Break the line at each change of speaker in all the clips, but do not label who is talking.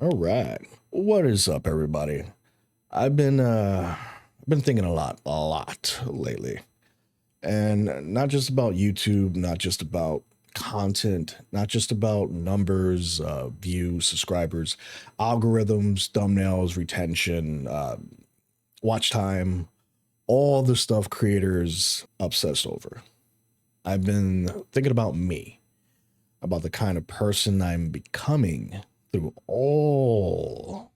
All right. What is up, everybody? I've been thinking a lot lately. And not just about YouTube, not just about content, not just about numbers, views, subscribers, algorithms, thumbnails, retention, watch time, all the stuff creators obsess over. I've been thinking about me, about the kind of person I'm becoming through all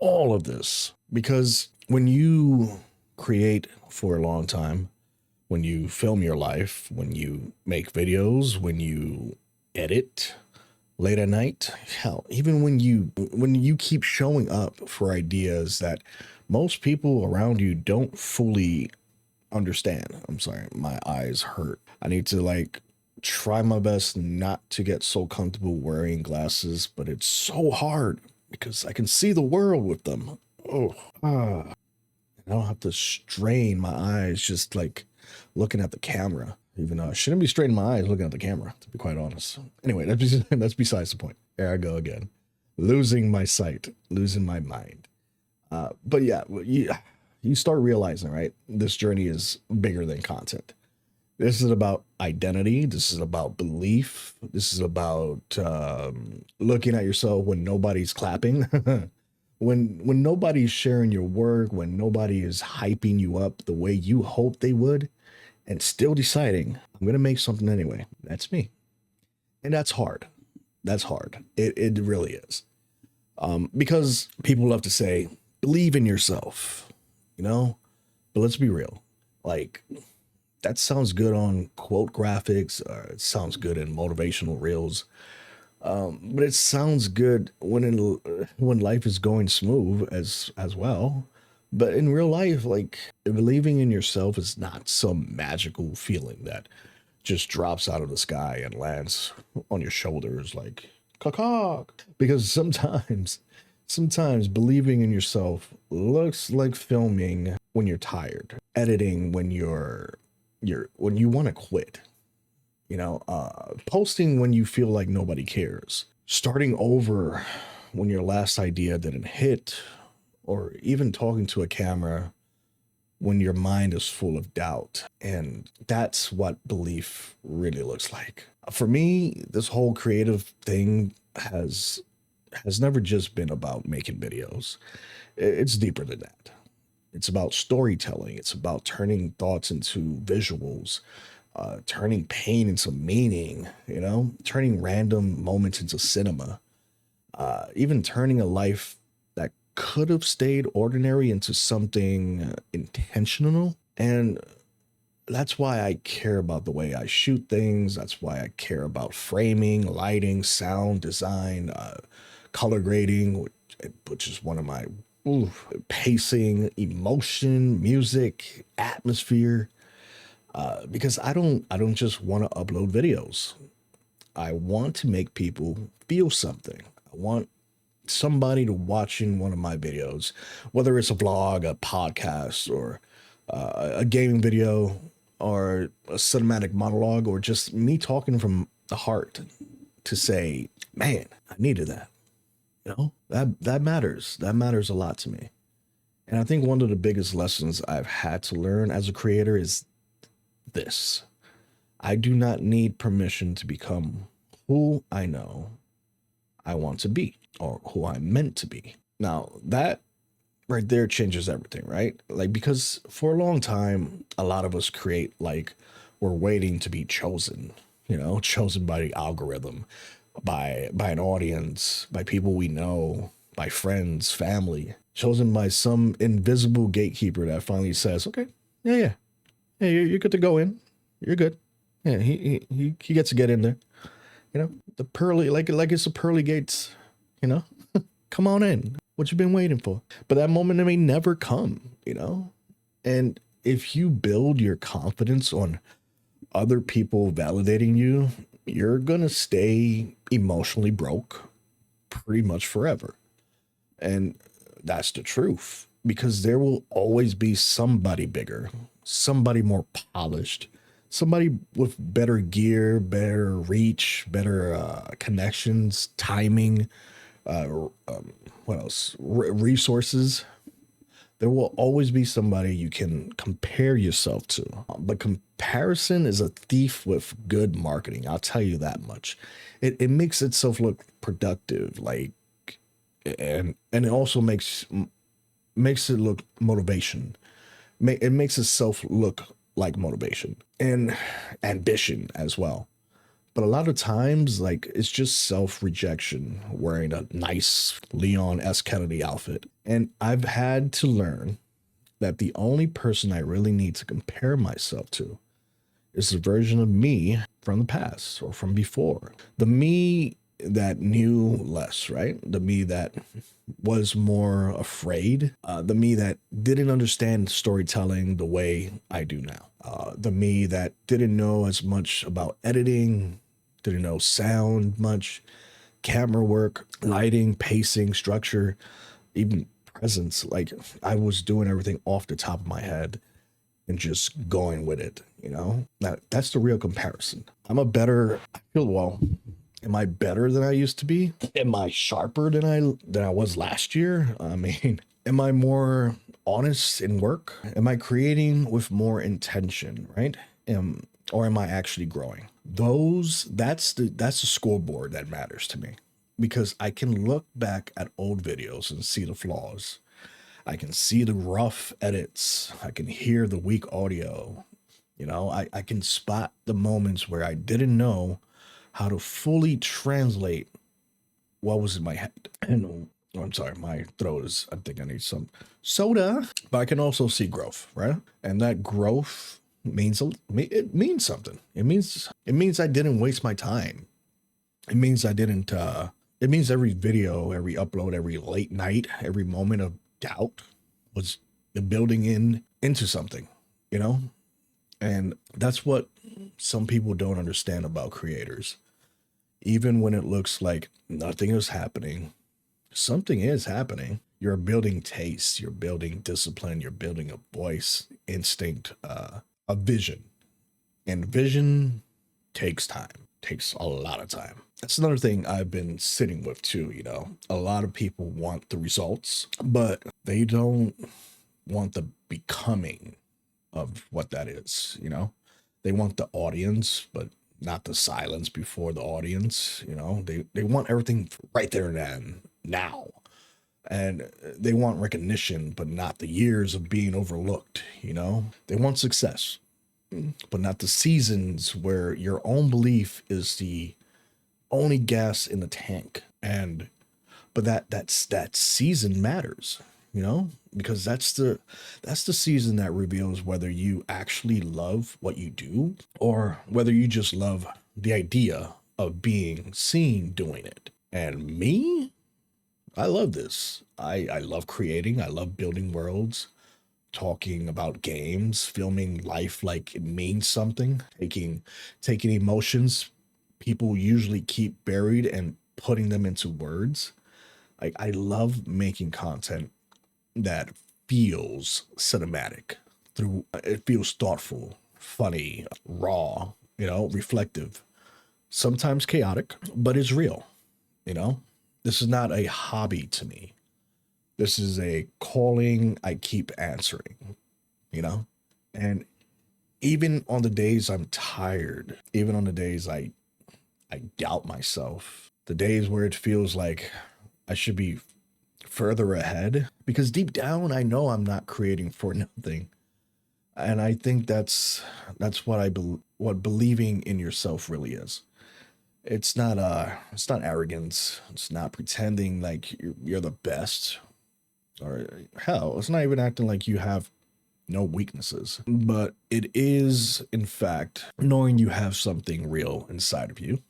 of this. Because when you create for a long time, when you film your life, when you make videos, when you edit late at night, hell, even when you keep showing up for ideas that most people around you don't fully understand. I'm sorry, my eyes hurt. I need to try my best not to get so comfortable wearing glasses, but it's so hard because I can see the world with them. Oh, I don't have to strain my eyes just like looking at the camera. Even though I shouldn't be straining my eyes looking at the camera, to be quite honest. Anyway, that's besides the point. There I go again, losing my sight, losing my mind. But yeah, you start realizing, right? This journey is bigger than content. This is about identity. This is about belief. This is about looking at yourself when nobody's clapping, when nobody's sharing your work, when nobody is hyping you up the way you hope they would, and still deciding I'm gonna make something anyway. That's me, and that's hard. That's hard. It really is. Because people love to say believe in yourself, you know. But let's be real. Like that sounds good on quote graphics, or it sounds good in motivational reels. But it sounds good when life is going smooth as well. But in real life, like believing in yourself is not some magical feeling that just drops out of the sky and lands on your shoulders like caw. Because sometimes believing in yourself looks like filming when you're tired, editing when you want to quit, posting when you feel like nobody cares, starting over when your last idea didn't hit, or even talking to a camera when your mind is full of doubt. And that's what belief really looks like. For me, this whole creative thing has never just been about making videos. It's deeper than that. It's about storytelling. It's about turning thoughts into visuals, turning pain into meaning, turning random moments into cinema, even turning a life that could have stayed ordinary into something intentional. And that's why I care about the way I shoot things. That's why I care about framing, lighting, sound design, color grading, which is one of my pacing, emotion, music, atmosphere. Because I don't just want to upload videos. I want to make people feel something. I want somebody to watch in one of my videos, whether it's a vlog, a podcast, or a gaming video, or a cinematic monologue, or just me talking from the heart to say, man, I needed that. That matters. That matters a lot to me. And I think one of the biggest lessons I've had to learn as a creator is this: I do not need permission to become who I know I want to be, or who I'm meant to be. Now, that right there changes everything, right? Like, because for a long time, a lot of us create like we're waiting to be chosen, chosen by the algorithm, by an audience, by people we know, by friends, family, chosen by some invisible gatekeeper that finally says, okay, yeah, hey, you're good to go in. You're good. Yeah, he gets to get in there. The pearly, like it's the pearly gates. You know, come on in. What you been waiting for? But that moment may never come. And if you build your confidence on other people validating you, you're gonna stay emotionally broke pretty much forever. And that's the truth, because there will always be somebody bigger, somebody more polished, somebody with better gear, better reach, better connections, timing, what else? Resources. There will always be somebody you can compare yourself to. But comparison is a thief with good marketing. I'll tell you that much. It makes itself look productive, like, and it also makes it look motivation. It makes itself look like motivation and ambition as well. But a lot of times, like, it's just self rejection wearing a nice Leon S. Kennedy outfit. And I've had to learn that the only person I really need to compare myself to is the version of me from the past or from before. The me that knew less, right? The me that was more afraid, the me that didn't understand storytelling the way I do now, the me that didn't know as much about editing, didn't know sound much, camera work, lighting, pacing, structure, even presence. Like, I was doing everything off the top of my head and just going with it, you know? That's the real comparison. I feel, well, am I better than I used to be? Am I sharper than I was last year? I mean, am I more honest in work? Am I creating with more intention, right? Or am I actually growing? That's the scoreboard that matters to me, because I can look back at old videos and see the flaws. I can see the rough edits. I can hear the weak audio. I can spot the moments where I didn't know how to fully translate what was in my head. And oh, I'm sorry, my throat is, I think I need some soda. But I can also see growth, right? And that growth it means something. It means I didn't waste my time. It means I didn't it means every video, every upload, every late night, every moment of doubt was building into something, you know? And that's what some people don't understand about creators. Even when it looks like nothing is happening, something is happening. You're building taste, you're building discipline, you're building a voice, instinct, a vision. And vision takes time, takes a lot of time. That's another thing I've been sitting with too, you know. A lot of people want the results, but they don't want the becoming of what that is, you know. They want the audience, but not the silence before the audience, you know. They want everything right there and then, now. And they want recognition, but not the years of being overlooked, you know. They want success, but not the seasons where your own belief is the only gas in the tank. And but that season matters, you know, because that's the season that reveals whether you actually love what you do or whether you just love the idea of being seen doing it. And me, I love this. I love creating, I love building worlds, talking about games, filming life like it means something, taking emotions people usually keep buried and putting them into words. Like, I love making content that feels cinematic. Through it feels thoughtful, funny, raw, you know, reflective, sometimes chaotic, but it's real, you know. This is not a hobby to me. This is a calling I keep answering, you know? And even on the days I'm tired, even on the days I doubt myself, the days where it feels like I should be further ahead, because deep down I know I'm not creating for nothing. And I think that's what believing in yourself really is. It's not arrogance. It's not pretending like you're the best, or hell, it's not even acting like you have no weaknesses. But it is, in fact, knowing you have something real inside of you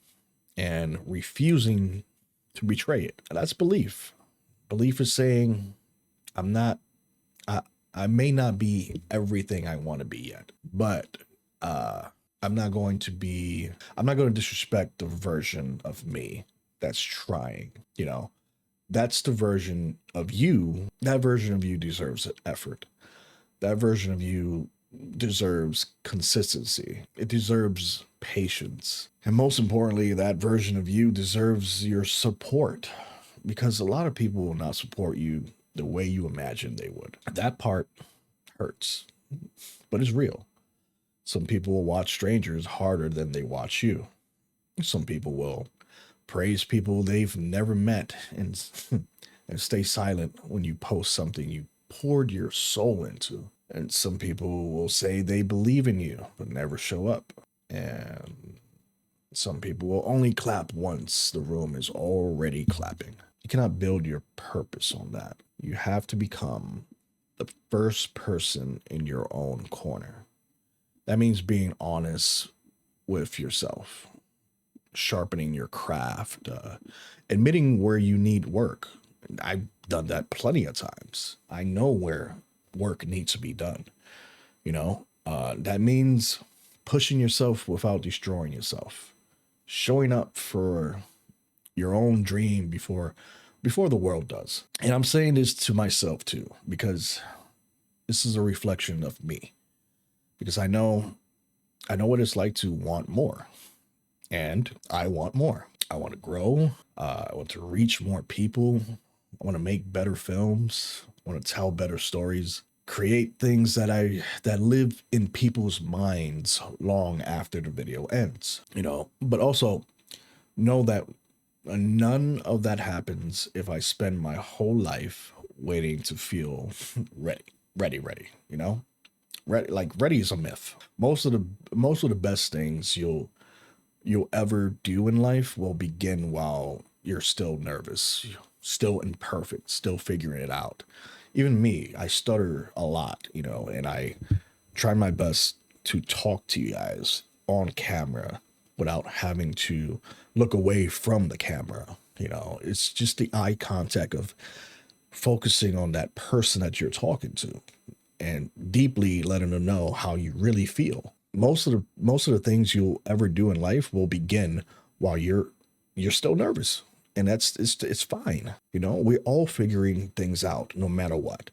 and refusing to betray it. And that's belief. Belief is saying, I'm not, I, I may not be everything I want to be yet, but I'm not going to be, I'm not going to disrespect the version of me that's trying, you know. That's the version of you. That version of you deserves effort. That version of you deserves consistency. It deserves patience. And most importantly, that version of you deserves your support. because a lot of people will not support you the way you imagine they would. That part hurts, but it's real. Some people will watch strangers harder than they watch you. Some people will praise people they've never met and and stay silent when you post something you poured your soul into. And some people will say they believe in you but never show up. And some people will only clap once the room is already clapping. You cannot build your purpose on that. You have to become the first person in your own corner. That means being honest with yourself, sharpening your craft, admitting where you need work. I've done that plenty of times. I know where work needs to be done. That means pushing yourself without destroying yourself, showing up for your own dream before the world does. And I'm saying this to myself too, because this is a reflection of me. Because I know what it's like to want more. And I want more. I want to grow. I want to reach more people. I want to make better films. I want to tell better stories. Create things that live in people's minds long after the video ends. But also know that none of that happens if I spend my whole life waiting to feel ready. Ready is a myth. Most of the best things you'll ever do in life will begin while you're still nervous, still imperfect, still figuring it out. Even me, I stutter a lot, and I try my best to talk to you guys on camera without having to look away from the camera. It's just the eye contact of focusing on that person that you're talking to and deeply letting them know how you really feel. Most of the things you'll ever do in life will begin while you're still nervous. And it's fine. We're all figuring things out no matter what.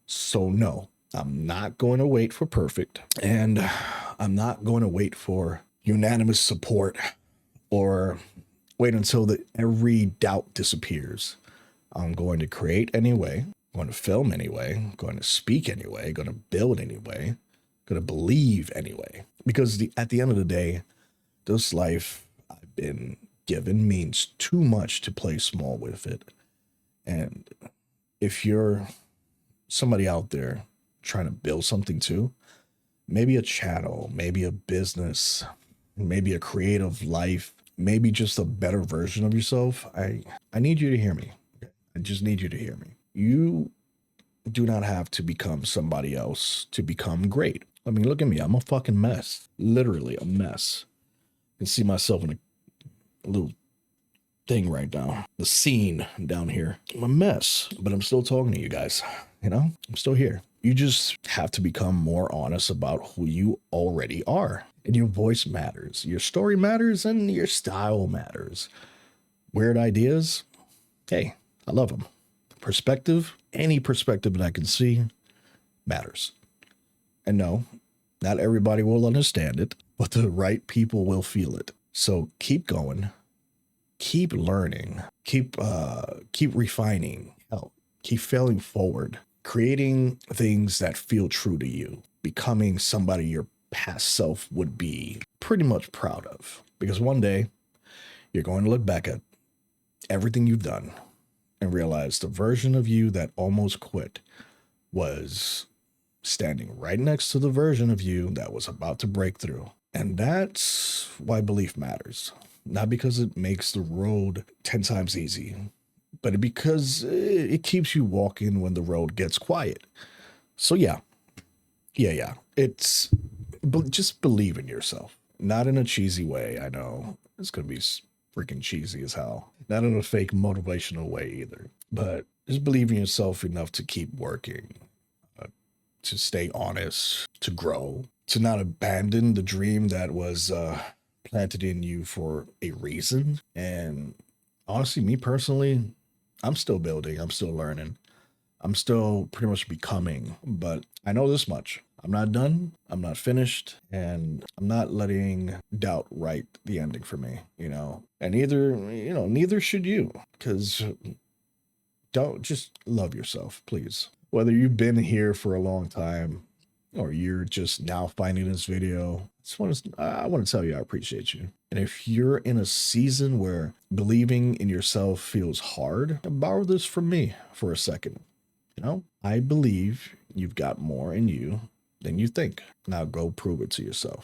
So no, I'm not going to wait for perfect, and I'm not going to wait for unanimous support or wait until every doubt disappears. I'm going to create anyway, going to film anyway, going to speak anyway, going to build anyway, going to believe anyway. Because at the end of the day, this life I've been given means too much to play small with it. And if you're somebody out there trying to build something too, maybe a channel, maybe a business, maybe a creative life, maybe just a better version of yourself, I need you to hear me. I just need you to hear me. You do not have to become somebody else to become great. I mean, look at me. I'm a fucking mess. Literally a mess. I can see myself in a little thing right now. The scene down here. I'm a mess, but I'm still talking to you guys. I'm still here. You just have to become more honest about who you already are. And your voice matters. Your story matters, and your style matters. Weird ideas? Hey, I love them. Perspective, any perspective that I can see matters. And no, not everybody will understand it, but the right people will feel it. So keep going, keep learning, keep refining, keep failing forward, creating things that feel true to you, becoming somebody your past self would be pretty much proud of. Because one day you're going to look back at everything you've done and realize the version of you that almost quit was standing right next to the version of you that was about to break through. And that's why belief matters. Not because it makes the road 10 times easy, but because it keeps you walking when the road gets quiet. So yeah. But just believe in yourself. Not in a cheesy way. I know it's going to be freaking cheesy as hell. Not in a fake motivational way either. But just believe in yourself enough to keep working, to stay honest, to grow, to not abandon the dream that was planted in you for a reason. And honestly, me personally, I'm still building. I'm still learning. I'm still pretty much becoming. But I know this much. I'm not done. I'm not finished. And I'm not letting doubt write the ending for me, And neither should you. Because don't just love yourself, please. Whether you've been here for a long time or you're just now finding this video, I want to tell you I appreciate you. And if you're in a season where believing in yourself feels hard, borrow this from me for a second. You know, I believe you've got more in you than you think. Now go prove it to yourself.